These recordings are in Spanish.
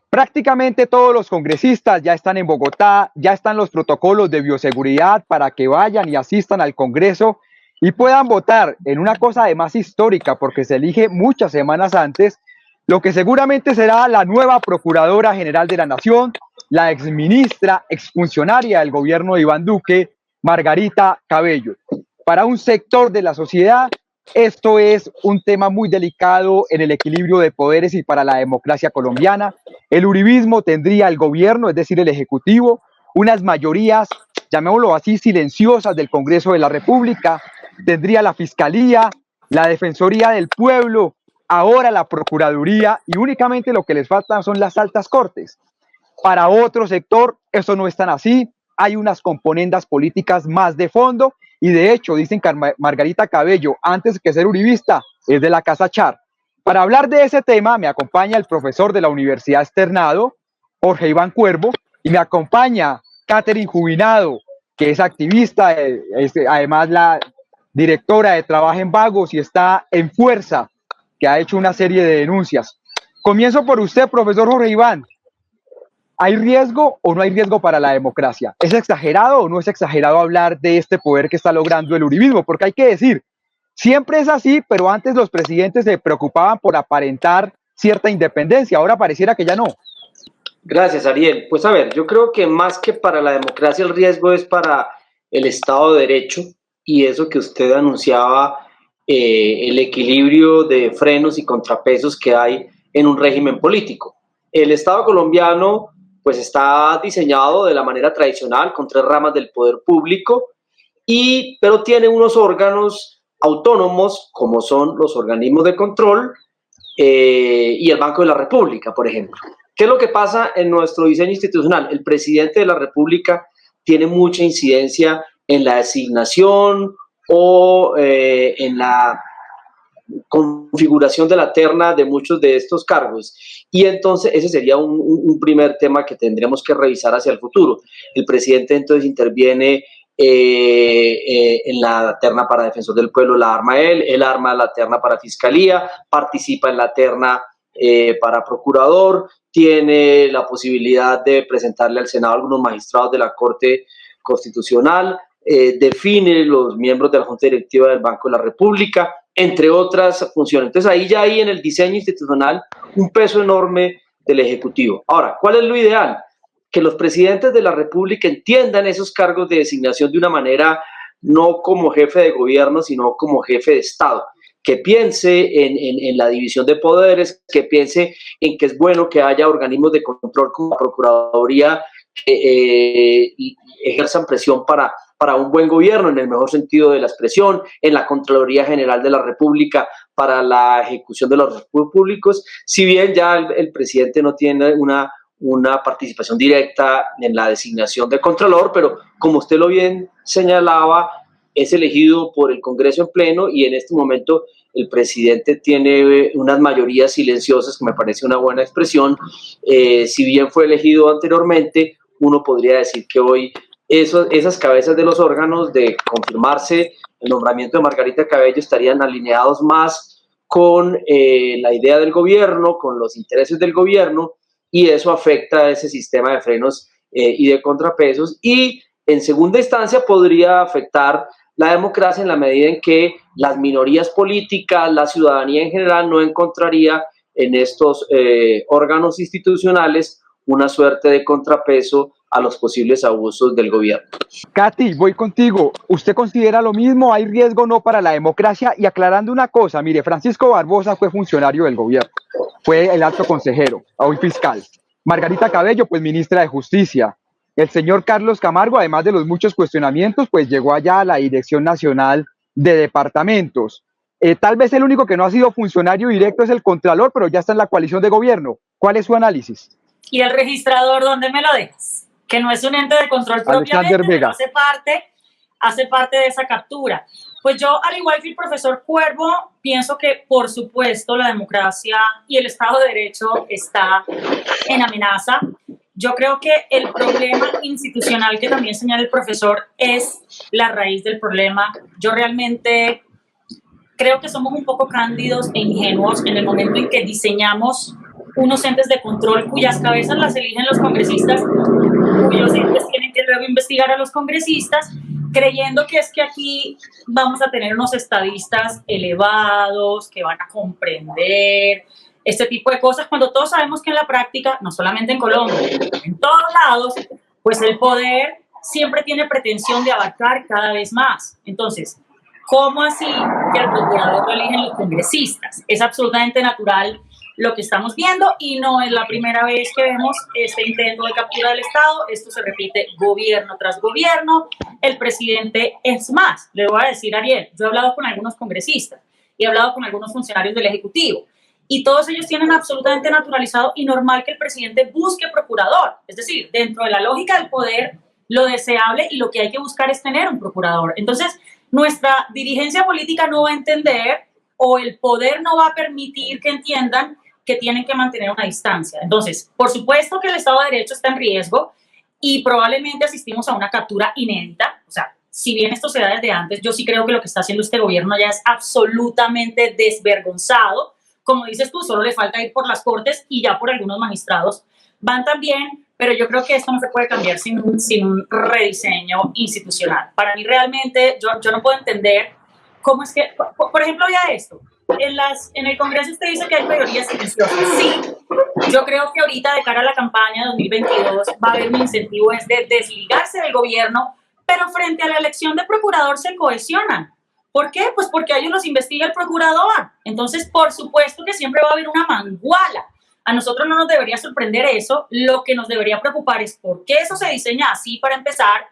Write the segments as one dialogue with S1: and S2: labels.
S1: Prácticamente todos los congresistas ya están en Bogotá, ya están los protocolos de bioseguridad para que vayan y asistan al Congreso y puedan votar en una cosa además histórica, porque se elige muchas semanas antes, lo que seguramente será la nueva Procuradora General de la Nación, la exministra, exfuncionaria del gobierno de Iván Duque, Margarita Cabello. Para un sector de la sociedad, esto es un tema muy delicado en el equilibrio de poderes y para la democracia colombiana. El uribismo tendría el gobierno, es decir, el ejecutivo, unas mayorías, llamémoslo así, silenciosas del Congreso de la República, tendría la Fiscalía, la Defensoría del Pueblo, ahora la Procuraduría, y únicamente lo que les falta son las altas cortes. Para otro sector, eso no es tan así, hay unas componendas políticas más de fondo, y de hecho dicen que Margarita Cabello, antes que ser uribista, es de la Casa Char. Para hablar de ese tema me acompaña el profesor de la Universidad Externado, Jorge Iván Cuervo, y me acompaña Catherine Jubinado, que es activista, es además la directora de Trabajo en Vagos y está en Fuerza, que ha hecho una serie de denuncias. Comienzo por usted, profesor Jorge Iván. ¿Hay riesgo o no hay riesgo para la democracia? ¿Es exagerado o no es exagerado hablar de este poder que está logrando el uribismo? Porque hay que decir, siempre es así, pero antes los presidentes se preocupaban por aparentar cierta independencia, ahora pareciera que ya no.
S2: Gracias, Ariel. Pues a ver, yo creo que más que para la democracia el riesgo es para el Estado de Derecho y eso que usted anunciaba, el equilibrio de frenos y contrapesos que hay en un régimen político. El Estado colombiano pues está diseñado de la manera tradicional con tres ramas del poder público, pero tiene unos órganos autónomos como son los organismos de control y el Banco de la República, por ejemplo. ¿Qué es lo que pasa en nuestro diseño institucional? El presidente de la República tiene mucha incidencia en la designación o en la configuración de la terna de muchos de estos cargos. Y entonces ese sería un primer tema que tendremos que revisar hacia el futuro. El presidente entonces interviene en la terna para defensor del pueblo, la arma él arma la terna para fiscalía, participa en la terna para procurador, tiene la posibilidad de presentarle al Senado a algunos magistrados de la Corte Constitucional, define los miembros de la Junta Directiva del Banco de la República, entre otras funciones. Entonces ahí ya hay en el diseño institucional un peso enorme del Ejecutivo. Ahora, ¿cuál es lo ideal? Que los presidentes de la República entiendan esos cargos de designación de una manera no como jefe de gobierno, sino como jefe de Estado, que piense en la división de poderes, que piense en que es bueno que haya organismos de control como la Procuraduría que ejerzan presión para un buen gobierno, en el mejor sentido de la expresión, en la Contraloría General de la República para la ejecución de los recursos públicos, si bien ya el presidente no tiene una participación directa en la designación de Contralor, pero como usted lo bien señalaba, es elegido por el Congreso en pleno y en este momento el presidente tiene unas mayorías silenciosas, que me parece una buena expresión. Si bien fue elegido anteriormente, uno podría decir que hoy esas cabezas de los órganos de confirmarse el nombramiento de Margarita Cabello estarían alineados más con la idea del gobierno, con los intereses del gobierno, y eso afecta a ese sistema de frenos y de contrapesos, y en segunda instancia podría afectar la democracia en la medida en que las minorías políticas, la ciudadanía en general no encontraría en estos órganos institucionales una suerte de contrapeso a los posibles abusos del gobierno.
S1: Katy, voy contigo. ¿Usted considera lo mismo? ¿Hay riesgo o no para la democracia? Y aclarando una cosa, mire, Francisco Barbosa fue funcionario del gobierno, fue el alto consejero, hoy fiscal. Margarita Cabello, pues ministra de Justicia. El señor Carlos Camargo, además de los muchos cuestionamientos, pues llegó allá a la Dirección Nacional de Departamentos. Tal vez el único que no ha sido funcionario directo es el Contralor, pero ya está en la coalición de gobierno. ¿Cuál es su análisis?
S3: ¿Y el registrador dónde me lo dejas? Que no es un ente de control propiamente, pero hace parte de esa captura. Pues yo, al igual que el profesor Cuervo, pienso que, por supuesto, la democracia y el Estado de Derecho está en amenaza. Yo creo que el problema institucional que también señala el profesor es la raíz del problema. Yo realmente creo que somos un poco cándidos e ingenuos en el momento en que diseñamos unos entes de control cuyas cabezas las eligen los congresistas, cuyos entes tienen que luego investigar a los congresistas, creyendo que es que aquí vamos a tener unos estadistas elevados que van a comprender este tipo de cosas, cuando todos sabemos que en la práctica, no solamente en Colombia, en todos lados, pues el poder siempre tiene pretensión de abarcar cada vez más. Entonces, ¿cómo así que el procurador lo eligen los congresistas? Es absolutamente natural lo que estamos viendo y no es la primera vez que vemos este intento de captura del Estado. Esto se repite gobierno tras gobierno. El presidente, es más, le voy a decir, Ariel, yo he hablado con algunos congresistas y he hablado con algunos funcionarios del Ejecutivo y todos ellos tienen absolutamente naturalizado y normal que el presidente busque procurador. Es decir, dentro de la lógica del poder, lo deseable y lo que hay que buscar es tener un procurador. Entonces, nuestra dirigencia política no va a entender o el poder no va a permitir que entiendan que tienen que mantener una distancia. Entonces, por supuesto que el Estado de Derecho está en riesgo y probablemente asistimos a una captura inédita. O sea, si bien esto se da desde antes, yo sí creo que lo que está haciendo este gobierno ya es absolutamente desvergonzado. Como dices tú, solo le falta ir por las cortes y ya por algunos magistrados van también, pero yo creo que esto no se puede cambiar sin un rediseño institucional. Para mí realmente, yo no puedo entender cómo es que, por ejemplo, ya esto, en el Congreso usted dice que hay mayorías silenciosas. Sí, yo creo que ahorita de cara a la campaña 2022 va a haber un incentivo es de desligarse del gobierno, pero frente a la elección de procurador se cohesionan. ¿Por qué? Pues porque a ellos los investiga el procurador. Entonces, por supuesto que siempre va a haber una manguala. A nosotros no nos debería sorprender eso. Lo que nos debería preocupar es por qué eso se diseña así para empezar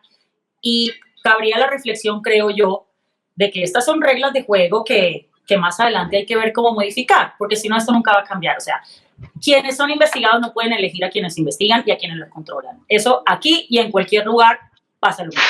S3: y cabría la reflexión, creo yo, de que estas son reglas de juego que más adelante hay que ver cómo modificar, porque si no, esto nunca va a cambiar. O sea, quienes son investigados no pueden elegir a quienes investigan y a quienes los controlan. Eso aquí y en cualquier lugar pasa lo mismo.